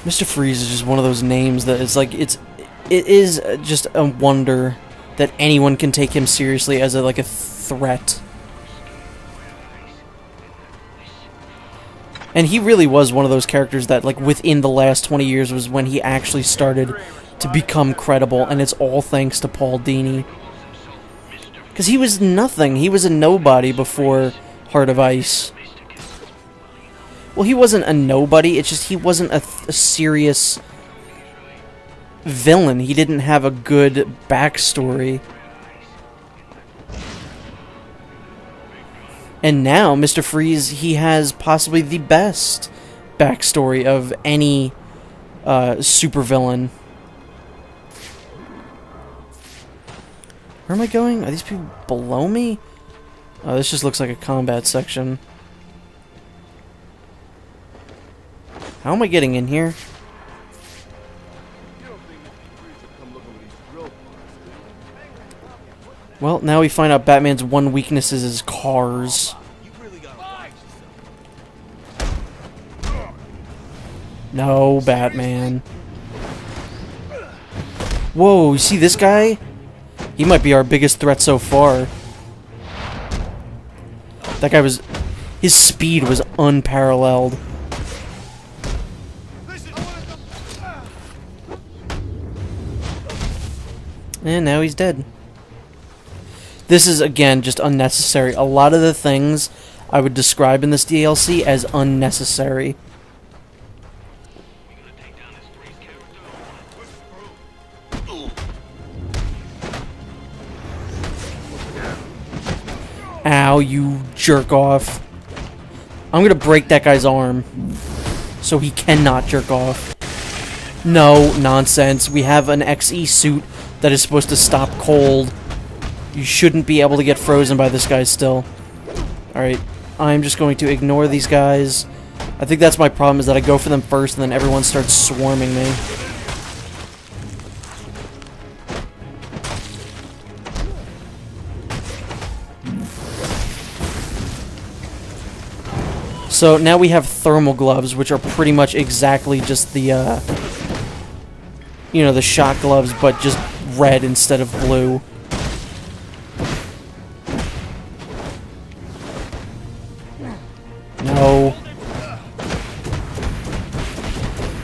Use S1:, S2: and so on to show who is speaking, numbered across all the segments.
S1: Mr. Freeze is just one of those names that it's like it is just a wonder that anyone can take him seriously as a threat. And he really was one of those characters that, like, within the last 20 years was when he actually started to become credible, and it's all thanks to Paul Dini. Because he was nothing. He was a nobody before Heart of Ice. Well, he wasn't a nobody, it's just he wasn't a serious villain. He didn't have a good backstory. And now, Mr. Freeze, he has possibly the best backstory of any supervillain. Where am I going? Are these people below me? Oh, this just looks like a combat section. How am I getting in here? Well, now we find out Batman's one weakness is his cars. No, Batman. Whoa, you see this guy? He might be our biggest threat so far. That guy was... his speed was unparalleled. And now he's dead. This is, again, just unnecessary. A lot of the things I would describe in this DLC as unnecessary. Ow, you jerk off. I'm gonna break that guy's arm so he cannot jerk off. No, nonsense. We have an XE suit that is supposed to stop cold. You shouldn't be able to get frozen by this guy still. Alright, I'm just going to ignore these guys. I think that's my problem, is that I go for them first and then everyone starts swarming me. So now we have thermal gloves, which are pretty much exactly just the, you know, the shock gloves, but just red instead of blue. No.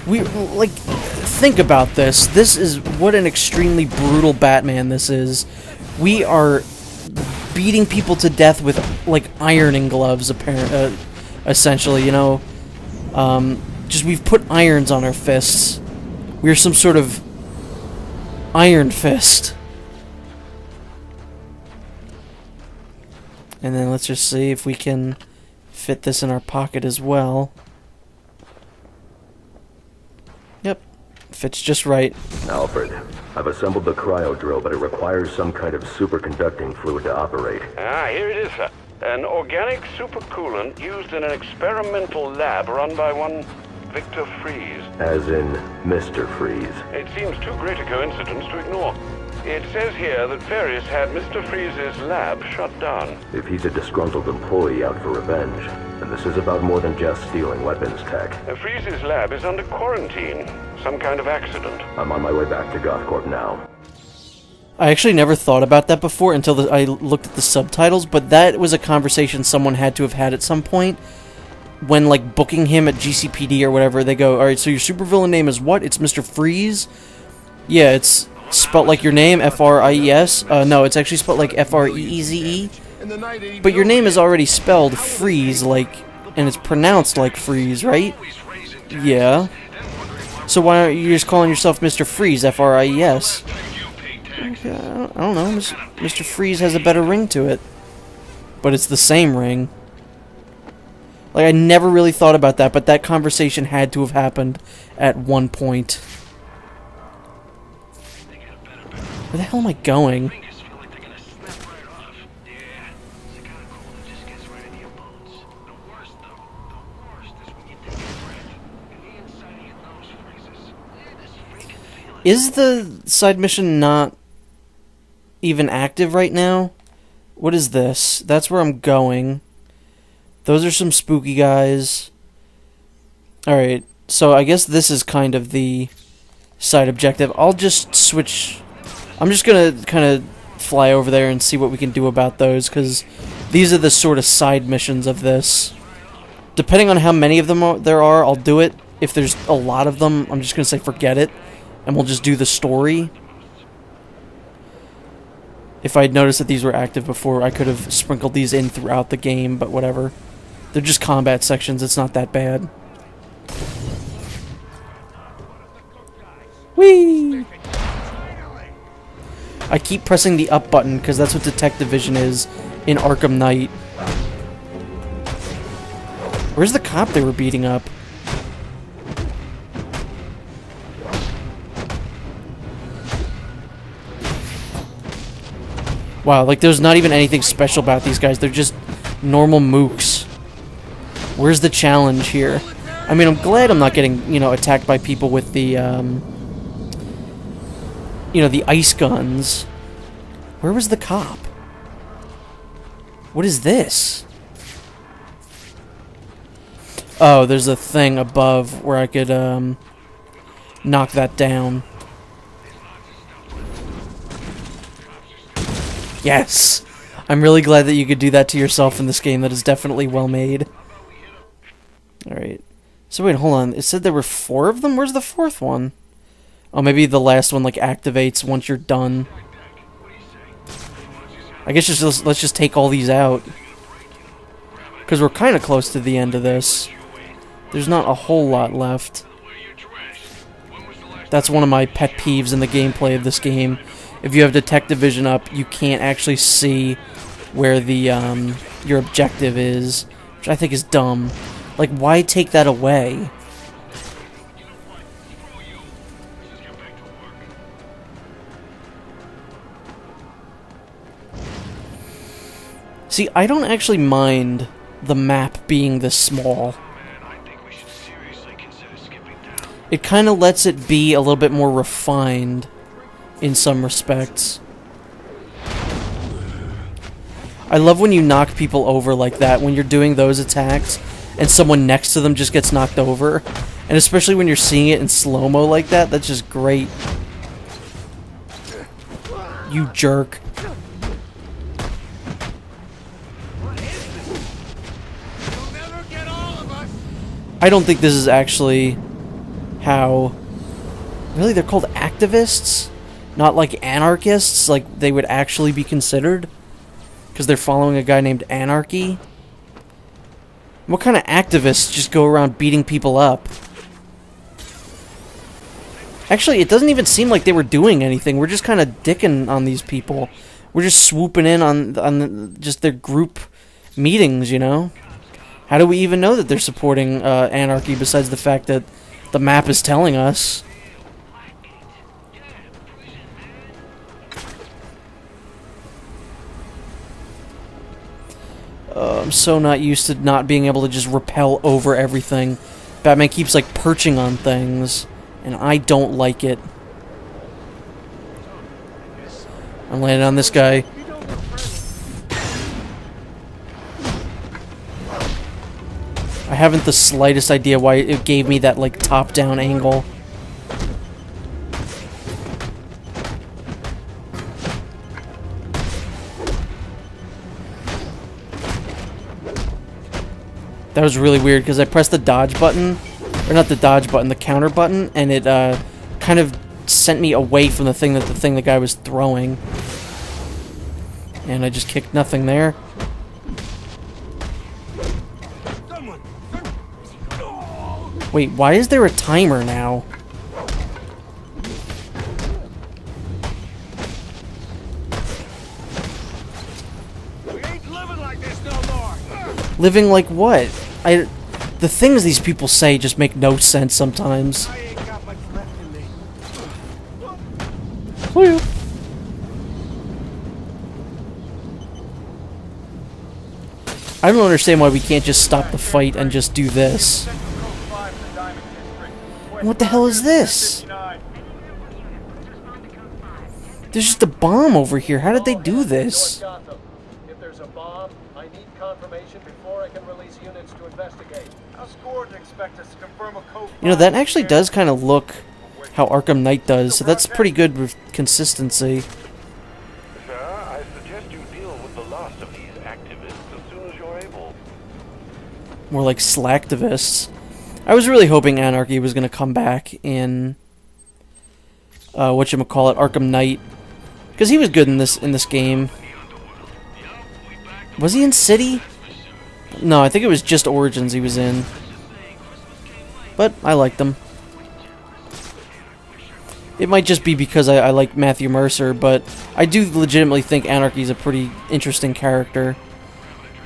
S1: We, like, think about this. This is what an extremely brutal Batman this is. We are beating people to death with, like, ironing gloves, essentially, you know. Just we've put irons on our fists. We're some sort of Iron Fist. And then let's just see if we can fit this in our pocket as well. Yep, fits just right.
S2: Alfred, I've assembled the cryo drill, but it requires some kind of superconducting fluid to operate.
S3: Ah, here it is, sir. An organic supercoolant used in an experimental lab run by one Victor Freeze.
S2: As in Mr. Freeze.
S3: It seems too great a coincidence to ignore. It says here that Various had Mr. Freeze's lab shut down.
S2: If he's a disgruntled employee out for revenge, then this is about more than just stealing weapons tech.
S3: Freeze's lab is under quarantine. Some kind of accident.
S2: I'm on my way back to Gothcorp now.
S1: I actually never thought about that before until I looked at the subtitles, but that was a conversation someone had to have had at some point. When, like, booking him at GCPD or whatever, they go, alright, so your supervillain name is what? It's Mr. Freeze? Yeah, it's spelled like your name, F-R-I-E-S. No, it's actually spelled like F-R-E-E-Z-E. But your name is already spelled Freeze, like, and it's pronounced like Freeze, right? Yeah. So why aren't you just calling yourself Mr. Freeze, F-R-I-E-S? Okay, I don't know, Mr. Freeze has a better ring to it. But it's the same ring. Like, I never really thought about that, but that conversation had to have happened at one point. Where the hell am I going? Is the side mission not even active right now? What is this? That's where I'm going. Those are some spooky guys. Alright. So I guess this is kind of the side objective. I'll just switch. I'm just gonna kind of fly over there and see what we can do about those, because these are the sort of side missions of this. Depending on how many of them there are, I'll do it. If there's a lot of them, I'm just gonna say forget it, and we'll just do the story. If I'd noticed that these were active before, I could have sprinkled these in throughout the game, but whatever. They're just combat sections, it's not that bad. Whee! I keep pressing the up button because that's what Detective Vision is in Arkham Knight. Where's the cop they were beating up? Wow, like there's not even anything special about these guys. They're just normal mooks. Where's the challenge here? I mean, I'm glad I'm not getting, you know, attacked by people with the, you know, the ice guns. Where was the cop? What is this? Oh, there's a thing above where I could, knock that down. Yes! I'm really glad that you could do that to yourself in this game. That is definitely well made. Alright. So wait, hold on. It said there were 4 of them? Where's the 4th one? Oh, maybe the last one, like, activates once you're done. I guess let's just take all these out. Because we're kind of close to the end of this. There's not a whole lot left. That's one of my pet peeves in the gameplay of this game. If you have Detective Vision up, you can't actually see where the, your objective is. Which I think is dumb. Like, why take that away? See, I don't actually mind the map being this small. It kind of lets it be a little bit more refined in some respects. I love when you knock people over like that, when you're doing those attacks and someone next to them just gets knocked over. And especially when you're seeing it in slow-mo like that, that's just great. You jerk. I don't think this is actually how... Really, they're called activists? Not like anarchists, like they would actually be considered? Because they're following a guy named Anarky? What kind of activists just go around beating people up? Actually, it doesn't even seem like they were doing anything. We're just kind of dicking on these people. We're just swooping in on just their group meetings, you know? How do we even know that they're supporting Anarky besides the fact that the map is telling us? I'm so not used to not being able to just rappel over everything. Batman keeps, like, perching on things, and I don't like it. I'm landing on this guy. I haven't the slightest idea why it gave me that, like, top-down angle. That was really weird, because I pressed the dodge button, or not the dodge button, the counter button, and it, kind of sent me away from the thing that the guy was throwing. And I just kicked nothing there. Wait, why is there a timer now?
S4: We ain't living like this no more.
S1: Living like what? The things these people say just make no sense sometimes.
S4: I ain't got much left in me.
S1: Well, I don't understand why we can't just stop the fight and just do this. What the hell is this? There's just a bomb over here. How did they do this?
S5: that there's a bomb, I need confirmation before I can release units to investigate.
S4: How's Gordon expect us to confirm a code?
S1: You know, that actually does kind of look how Arkham Knight does, so that's pretty good with consistency.
S3: Sir, I suggest you deal with the last of these activists as soon as you're able.
S1: More like slacktivists. I was really hoping Anarky was going to come back in whatchamacallit, Arkham Knight, because he was good in this game. Was he in City? No, I think it was just Origins he was in. But I liked him. It might just be because I like Matthew Mercer, but I do legitimately think Anarky is a pretty interesting character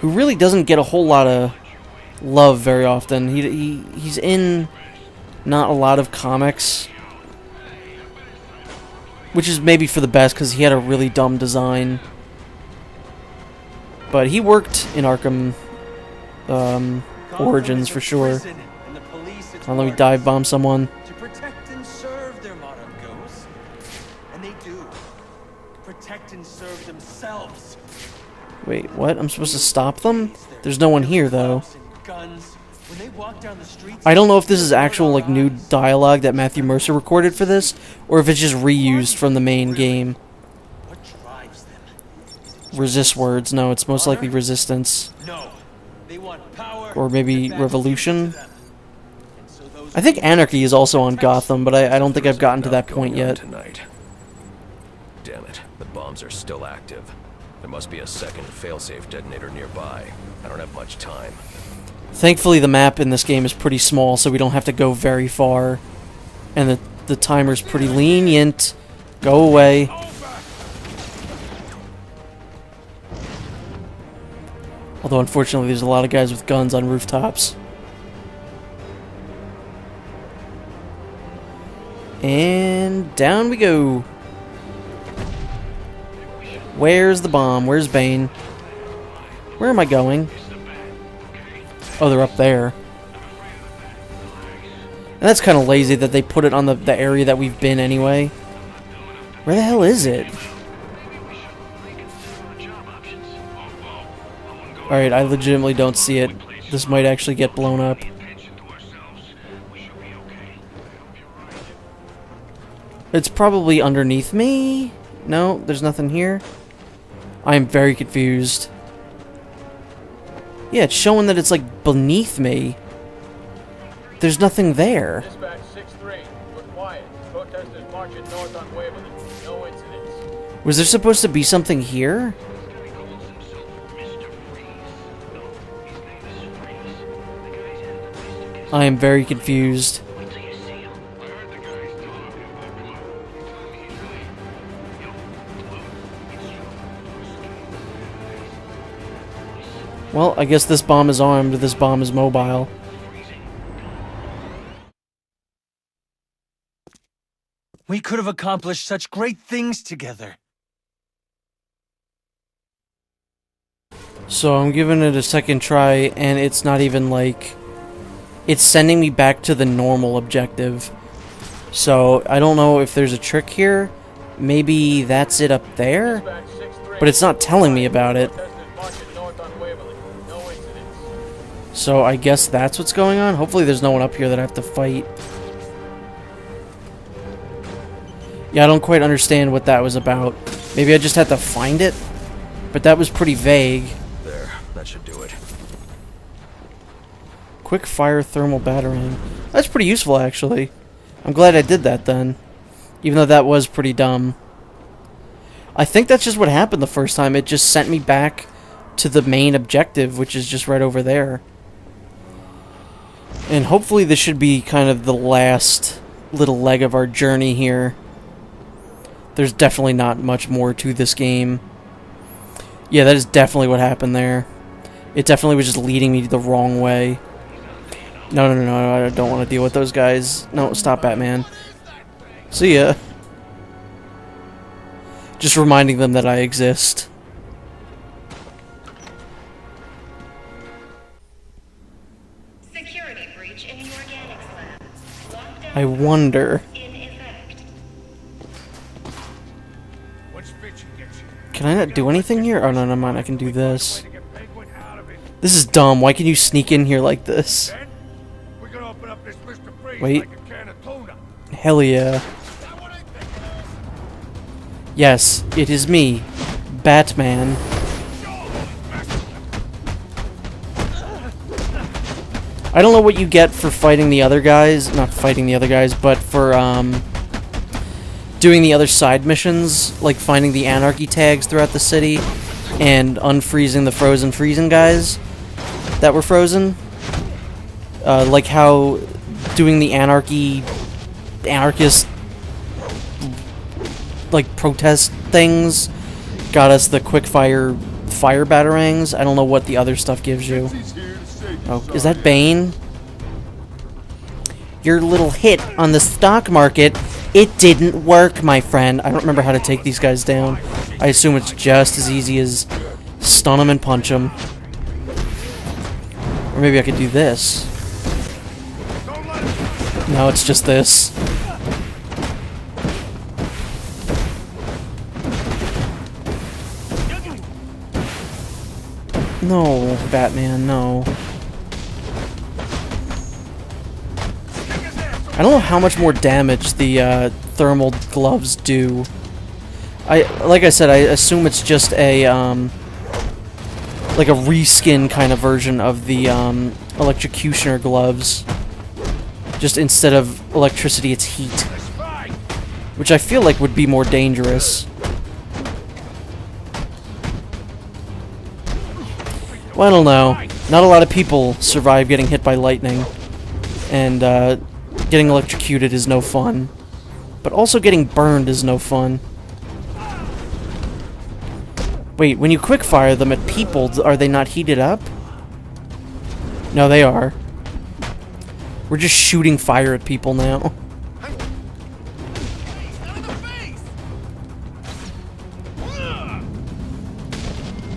S1: who really doesn't get a whole lot of love very often. He's in not a lot of comics, which is maybe for the best because he had a really dumb design. But he worked in Arkham Origins for sure. Oh, let me dive bomb someone.
S6: To protect and serve their motto goes, and they do. Protect and serve themselves.
S1: Wait, what? I'm supposed to stop them? There's no one here though. I don't know if this is actual like new dialogue that Matthew Mercer recorded for this, or if it's just reused from the main game. Resist words. No, it's most likely resistance. Or maybe revolution. I think Anarky is also on Gotham, but I don't think I've gotten to that point yet.
S2: Tonight. Damn it, the bombs are still active. There must be a second failsafe detonator nearby. I don't have much time.
S1: Thankfully, the map in this game is pretty small, so we don't have to go very far. And the timer's pretty lenient. Go away. Although, unfortunately, there's a lot of guys with guns on rooftops. And down we go. Where's the bomb? Where's Bane? Where am I going? Oh, they're up there. And that's kind of lazy that they put it on the area that we've been anyway. Where the hell is it? Alright, I legitimately don't see it. This might actually get blown up. It's probably underneath me? No, there's nothing here. I am very confused. Yeah, it's showing that it's like beneath me. There's nothing there.
S5: Dispatch 6-3, we're quiet. Protesters marching north on Waverly. No incidents.
S1: Was there supposed to be something here? I am very confused. Well, I guess this bomb is armed, this bomb is mobile.
S6: We could have accomplished such great things together.
S1: So I'm giving it a second try, and it's not even like... It's sending me back to the normal objective. So I don't know if there's a trick here. Maybe that's it up there? But it's not telling me about it. So I guess that's what's going on? Hopefully there's no one up here that I have to fight. Yeah, I don't quite understand what that was about. Maybe I just had to find it? But that was pretty vague.
S2: There, that should do it.
S1: Quick fire thermal battering. That's pretty useful, actually. I'm glad I did that then. Even though that was pretty dumb. I think that's just what happened the first time. It just sent me back to the main objective, which is just right over there. And hopefully this should be kind of the last little leg of our journey here. There's definitely not much more to this game. Yeah, that is definitely what happened there. It definitely was just leading me the wrong way. No, I don't want to deal with those guys. No, stop, Batman. See ya. Just reminding them that I exist.
S7: Security breach in the organics lab. Lockdown
S1: I wonder.
S7: in effect.
S4: Which bitch you get you?
S1: Can I not do anything here? Oh, no, never mind. I can do this. This is dumb. Why can you sneak in here like this? Wait. Hell yeah. Yes, it is me, Batman. I don't know what you get for fighting the other guys. Not fighting the other guys, but for, doing the other side missions, like finding the Anarky tags throughout the city and unfreezing the frozen freezing guys that were frozen. Like how doing the anarchist like protest things got us the quick fire batarangs. I don't know what the other stuff gives you. Oh, is that Bane? Your little hit on the stock market, it didn't work, my friend. I don't remember how to take these guys down. I assume it's just as easy as stun them and punch them. Or maybe I could do this. No, it's just this. No, Batman, no. I don't know how much more damage the thermal gloves do. Like I said, I assume it's just a like a reskin kind of version of the electrocutioner gloves. Just instead of electricity, it's heat, which I feel like would be more dangerous. Well, I don't know. Not a lot of people survive getting hit by lightning, and getting electrocuted is no fun. But also getting burned is no fun. Wait, when you quickfire them at people, are they not heated up? No, they are. We're just shooting fire at people now.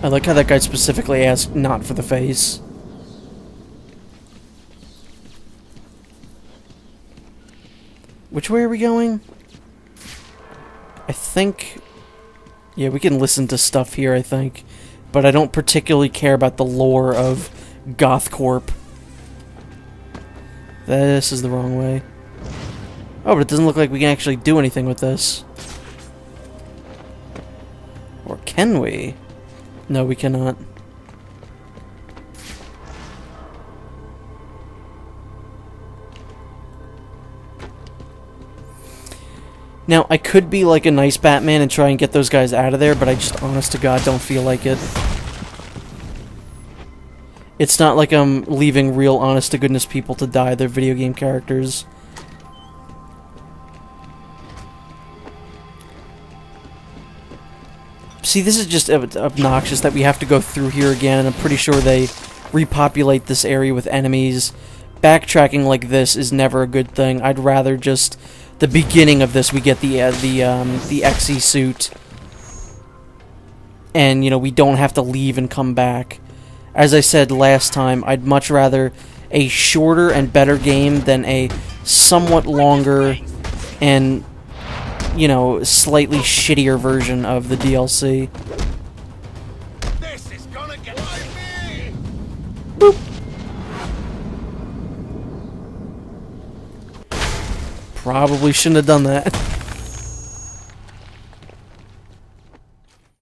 S1: I like how that guy specifically asked not for the face. Which way are we going? I think... Yeah, we can listen to stuff here, I think. But I don't particularly care about the lore of GothCorp. This is the wrong way. Oh, but it doesn't look like we can actually do anything with this. Or can we? No, we cannot. Now, I could be like a nice Batman and try and get those guys out of there, but I just, honest to God, don't feel like it. It's not like I'm leaving real honest-to-goodness people to die. They're video game characters. See, this is just obnoxious that we have to go through here again, and I'm pretty sure they repopulate this area with enemies. Backtracking like this is never a good thing. I'd rather just... The beginning of this, we get the XE suit. And, you know, we don't have to leave and come back. As I said last time, I'd much rather a shorter and better game than a somewhat longer and, you know, slightly shittier version of the DLC.
S4: This is gonna get me.
S1: Boop. Probably shouldn't have done that.